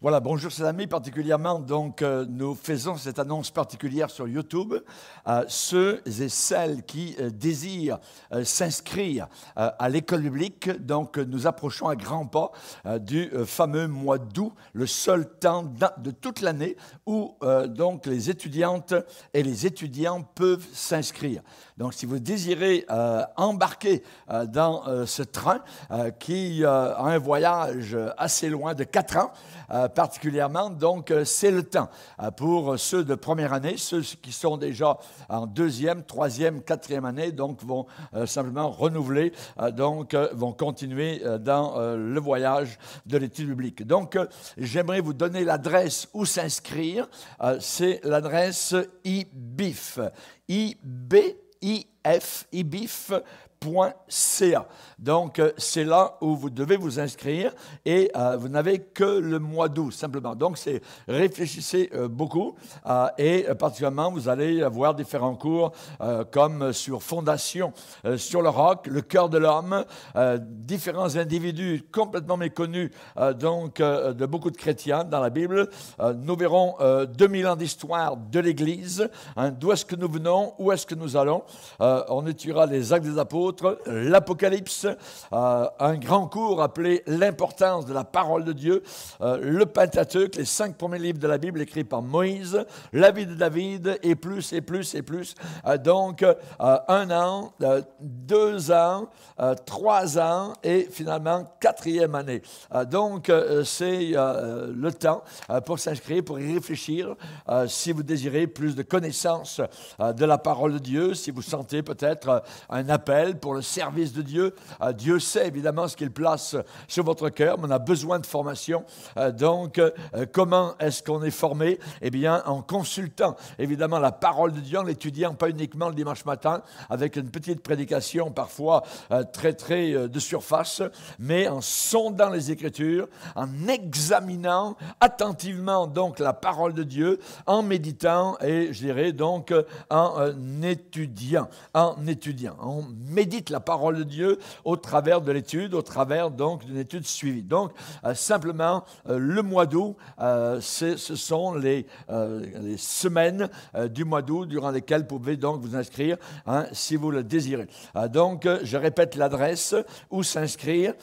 Voilà, bonjour chers amis, particulièrement, donc nous faisons cette annonce particulière sur YouTube. Ceux et celles qui désirent s'inscrire à l'école biblique, donc nous approchons à grands pas du fameux mois d'août, le seul temps de toute l'année où donc les étudiantes et les étudiants peuvent s'inscrire. Donc si vous désirez embarquer dans ce train qui a un voyage assez loin de 4 ans, particulièrement, donc c'est le temps pour ceux de première année, ceux qui sont déjà en deuxième, troisième, quatrième année, donc vont simplement renouveler, donc vont continuer dans le voyage de l'étude biblique. Donc j'aimerais vous donner l'adresse où s'inscrire, c'est l'adresse IBIF, ibif.ca. Donc, c'est là où vous devez vous inscrire et vous n'avez que le mois d'août, simplement. Donc, réfléchissez beaucoup et particulièrement, vous allez avoir différents cours comme sur Fondation, sur le roc, le cœur de l'homme, différents individus complètement méconnus donc de beaucoup de chrétiens dans la Bible. Nous verrons 2000 ans d'histoire de l'Église, d'où est-ce que nous venons, où est-ce que nous allons. On étudiera les Actes des Apôtres, l'Apocalypse, un grand cours appelé l'importance de la parole de Dieu, le Pentateuque, les 5 premiers livres de la Bible écrits par Moïse, la vie de David et plus et plus et plus. Donc 1 an, 2 ans, 3 ans et finalement 4e année. Donc c'est le temps pour s'inscrire, pour y réfléchir. Si vous désirez plus de connaissances de la parole de Dieu, si vous sentez peut-être un appel pour le service de Dieu. Dieu sait évidemment ce qu'il place sur votre cœur, mais on a besoin de formation. Donc, comment est-ce qu'on est formé? Eh bien, en consultant évidemment la parole de Dieu, en l'étudiant pas uniquement le dimanche matin, avec une petite prédication parfois très de surface, mais en sondant les Écritures, en examinant attentivement donc la parole de Dieu, en méditant et je dirais donc en étudiant. On médite la parole de Dieu au travers de l'étude, au travers donc d'une étude suivie. Donc, simplement, le mois d'août, ce sont les semaines du mois d'août durant lesquelles vous pouvez donc vous inscrire si vous le désirez. Donc, je répète l'adresse où s'inscrire.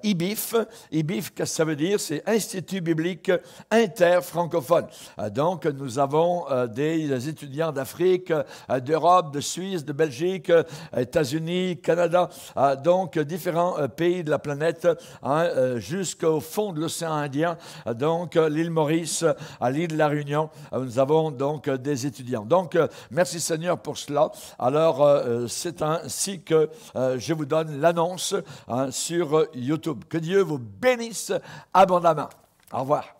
IBIF, qu'est-ce que ça veut dire? C'est Institut biblique interfrancophone. Donc, nous avons des étudiants d'Afrique, d'Europe, de Suisse, de Belgique, États-Unis, Canada, donc différents pays de la planète, jusqu'au fond de l'océan Indien, donc l'île Maurice, à l'île de la Réunion, nous avons donc des étudiants. Donc, merci Seigneur pour cela. Alors, c'est ainsi que je vous donne l'annonce sur YouTube. Que Dieu vous bénisse abondamment. Au revoir.